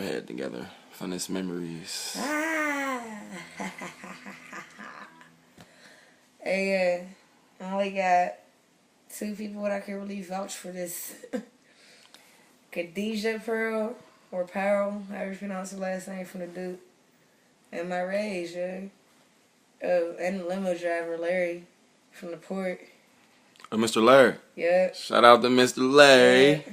ever had together. Funnest memories. Hey, I only got 2 people that can really vouch for this. Khadijah Pearl, or Pearl, however you pronounce the last name from the dude. And my rage, yeah. Oh, and the limo driver, Larry, from the port. Oh, Mr. Lerk. Yeah. Shout out to Mr. Larry. Yeah.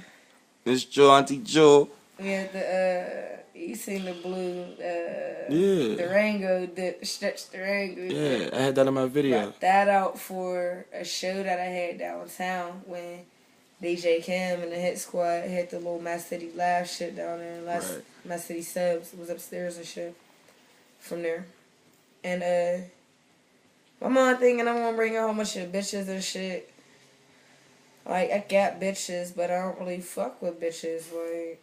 Miss Joe, Auntie Joe. We had the, you seen the blue, Yeah. Durango, the stretch Durango. Yeah, I had that in my video. Brought that out for a show that I had downtown when DJ Cam and the Hit Squad had the little Mass City Live shit down there. Right. Mass City Subs was upstairs and shit from there. And, my mom thinking I'm gonna bring a whole bunch of bitches and shit. Like, I got bitches, but I don't really fuck with bitches. Like,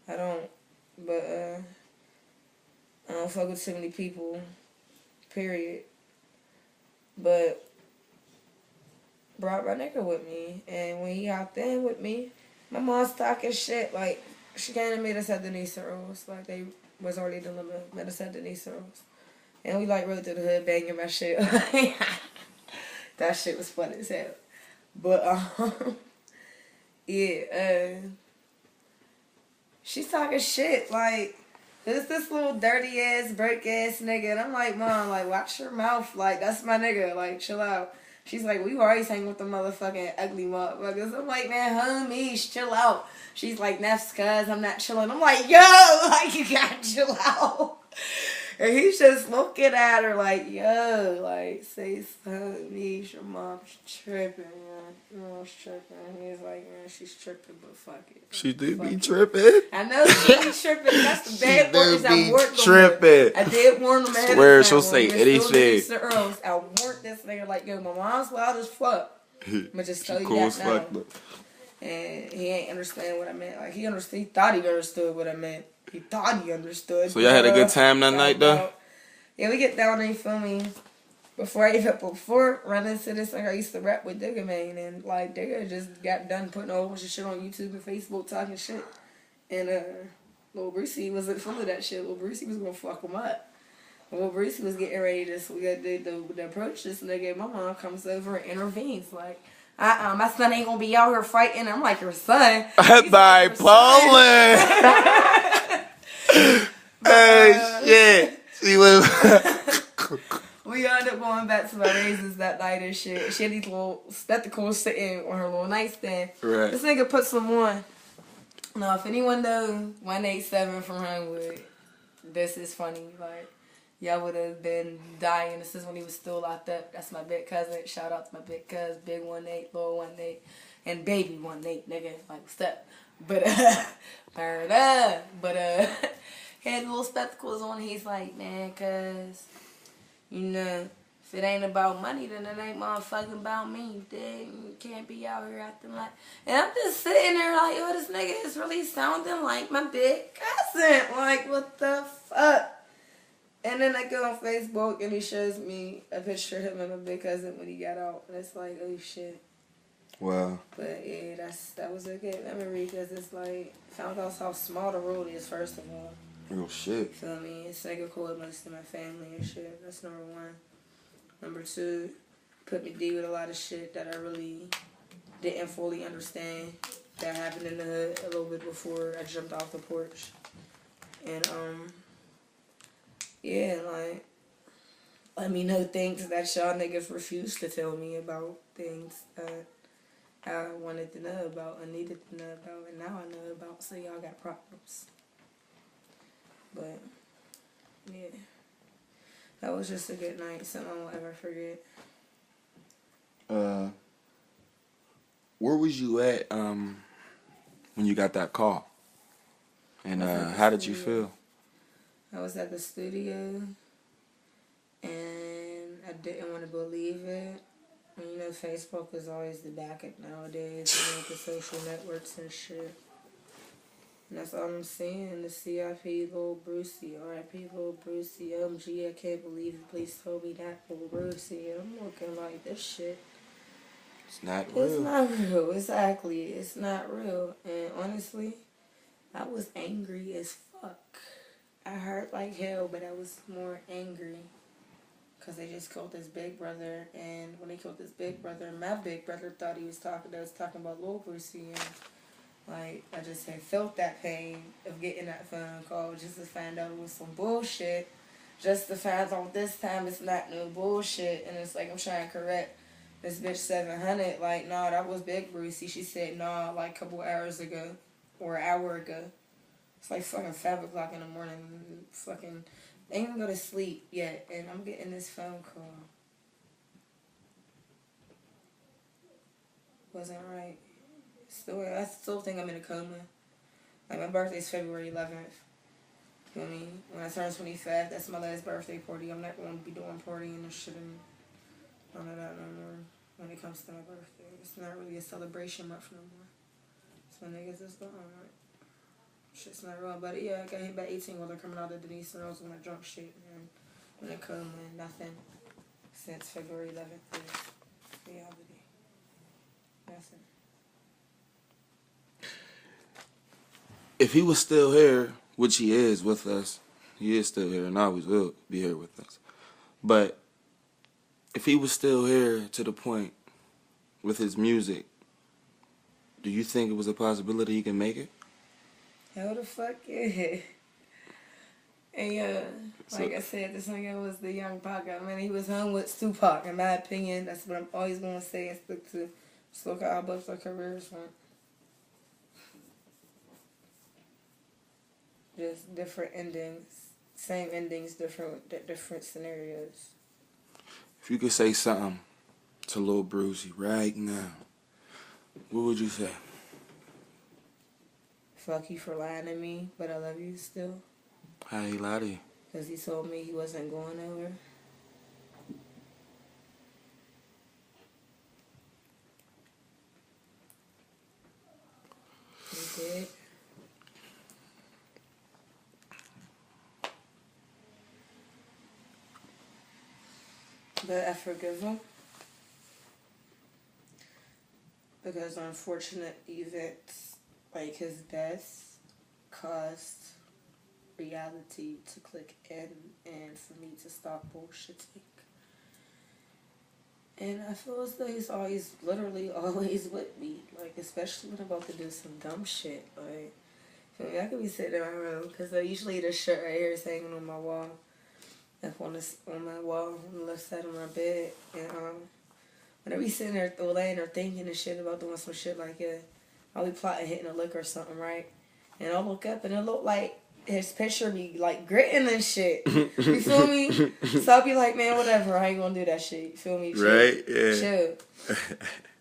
I don't. But, I don't fuck with too many people. Period. But, brought my nigga with me. And when he hopped in with me, my mom's talking shit. Like, she came and made us at Denise Rose. Like, they was already delivered. Met us at Denise Rose. And we, like, rode through the hood banging my shit. That shit was fun as hell. But, yeah, she's talking shit, like, this little dirty-ass, broke-ass nigga, and I'm like, Mom, like, watch your mouth, like, that's my nigga, like, chill out. She's like, we always hang with the motherfucking ugly motherfuckers. I'm like, man, homies, chill out. She's like, that's cuz I'm not chilling. I'm like, yo, like, you gotta chill out. And he's just looking at her like, yo, like, say something, Niche, your mom's tripping, man. Your mom's tripping. And he's like, man, she's tripping, but fuck it. She do be tripping. I know she be tripping. That's the bad part is I warned tripping. I did warn them ahead of Swear time. she'll say anything. I warned this nigga like, yo, my mom's loud as fuck. But just tell you cool that now. fuck, and he ain't understand what I meant. Like, he thought he understood what I meant. He thought he understood. So y'all had a good time that night, though? Yeah, we get down there, you feel me? Before running to this, like, I used to rap with Digga, man. And, like, Digga just got done putting a whole bunch of shit on YouTube and Facebook talking shit. And, Lil Brucey wasn't full of that shit. Lil Brucey was gonna fuck him up. Lil Brucey was getting ready to approach this nigga. My mom comes over and intervenes, like, my son ain't gonna be out here fighting. I'm like, your son? Bipolar. Hey, shit. She was. We ended up going back to my raisins that night and shit. She had these little spectacles sitting on her little nightstand. Right. This nigga put some on. Now, if anyone knows 187 from Homewood, this is funny. Like, y'all would have been dying. This is when he was still locked up. That's my big cousin. Shout out to my big cousin, Big 18, Little 18, and Baby 18, nigga. Like, what's up? But, he had little spectacles on. He's like, man, cuz, you know, if it ain't about money, then it ain't motherfucking about me. You dig? You can't be out here acting like. And I'm just sitting there like, yo, this nigga is really sounding like my big cousin. Like, what the fuck? And then I go on Facebook and he shows me a picture of him and my big cousin when he got out. And it's like, oh shit. Wow. But yeah, that was a good memory because it's like, found out how small the world is, first of all. Real shit. Feel me? It's like a cool most of my family and shit. That's number 1. Number 2, put me deal with a lot of shit that I really didn't fully understand that happened in the hood a little bit before I jumped off the porch. And, yeah, like, let me know things that y'all niggas refuse to tell me about, things that I wanted to know about and needed to know about, and now I know about, so y'all got problems. But, yeah, that was just a good night, something I won't ever forget. Where was you at when you got that call? And how did you feel? I was at the studio, and I didn't want to believe it. And you know, Facebook is always the backup nowadays, you know, the social networks and shit. And that's all I'm seeing, the CIP, Lil Brucey, RIP, Lil Brucey, OMG, I can't believe the police told me that, Lil Brucey. And I'm looking like, this shit. It's not real. It's not real, exactly. It's not real. And honestly, I was angry as fuck. I hurt like hell, but I was more angry. Because they just killed his big brother. And when they killed his big brother, my big brother thought he was talking about Lil Brucey. And, like, I just had felt that pain of getting that phone call just to find out it was some bullshit. Just to find out this time it's not no bullshit. And it's like, I'm trying to correct this bitch 700. Like, nah, that was Big Brucey. She said, nah, like a couple hours ago. Or an hour ago. It's like fucking 5 o'clock in the morning. Fucking, they ain't even go to sleep yet. And I'm getting this phone call. Wasn't right. I still think I'm in a coma. Like, my birthday's February 11th. You know what I mean? When I turn 25, that's my last birthday party. I'm not going to be doing partying and shit and none of that no more when it comes to my birthday. It's not really a celebration month no more. So niggas is going on. Shit's not real. But yeah, I got hit by 18 while they're coming out of Denise and I was on that drunk shit. And when it come and nothing since February 11th is reality. Nothing. If he was still here, which he is with us, he is still here and always will be here with us. But if he was still here to the point with his music, do you think it was a possibility he can make it? Hell the fuck yeah. And like I said, this nigga was the young Pac. I mean, he was hung with Tupac, in my opinion. That's what I'm always going to say and stick to. Just look at how both their careers went. Just different endings. Same endings, different scenarios. If you could say something to Lil Brucey right now, what would you say? Fuck you for lying to me, but I love you still. How he lied to you? Because he told me he wasn't going over. He did. But I forgive him. Because unfortunate events like his death caused reality to click in and for me to stop bullshitting. And I feel as though he's always, literally always with me. Like, especially when I'm about to do some dumb shit. Like, I mean, I could be sitting in my room, because usually this shirt right here is hanging on my wall. Up on my wall, on the left side of my bed. And whenever he's sitting there, laying there thinking and shit about doing some shit like that, I'll be plotting hitting a lick or something, right? And I'll look up and it look like his picture be like gritting and shit. You feel me? So I'll be like, man, whatever, I ain't gonna do that shit. You feel me? Chill. Right? Yeah. Chill.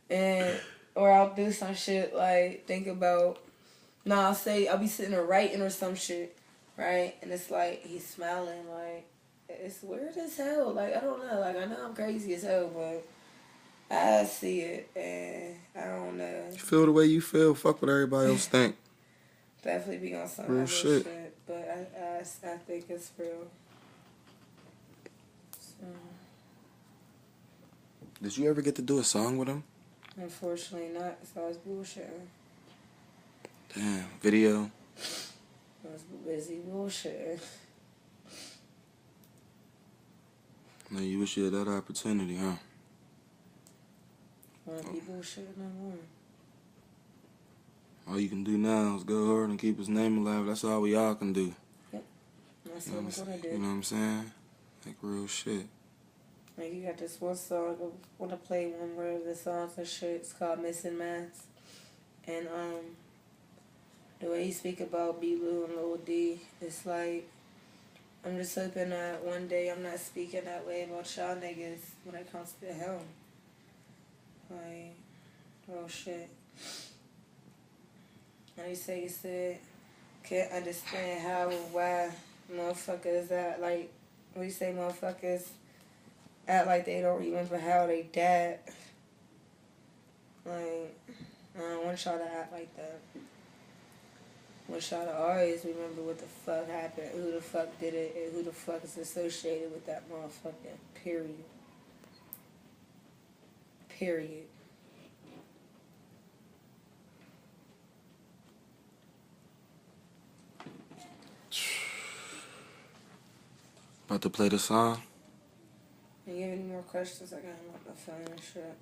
And, or I'll do some shit like, think about, I'll be sitting there writing or some shit, right? And it's like, he's smiling, like, it's weird as hell. Like, I don't know. Like, I know I'm crazy as hell, but I see it, and I don't know. You feel the way you feel. Fuck what everybody else think. Definitely be on some Real other shit. But I think it's real. So, Did you ever get to do a song with him? unfortunately not. So I was bullshitting. Damn. Video? I was busy bullshitting. No, you wish you had that opportunity, huh? I want to be bullshitting no more. All you can do now is go hard and keep his name alive. That's all we all can do. Yep. That's You know what I'm going to do. You know what I'm saying? Like real shit. Like, you got this one song, I want to play one where the songs and shit, it's called Missing Minds. And, the way you speak about B-Lou and Lil D, it's like, I'm just hoping that one day I'm not speaking that way about y'all niggas when it comes to him. Like, oh shit. And you said, can't understand how or why motherfuckers act like, when you say motherfuckers act like they don't remember how they died. Like, I don't want y'all to act like that. I want y'all to always remember what the fuck happened, who the fuck did it, and who the fuck is associated with that motherfucking period. Period. About to play the song. You have any more questions? I got him on the phone and shit.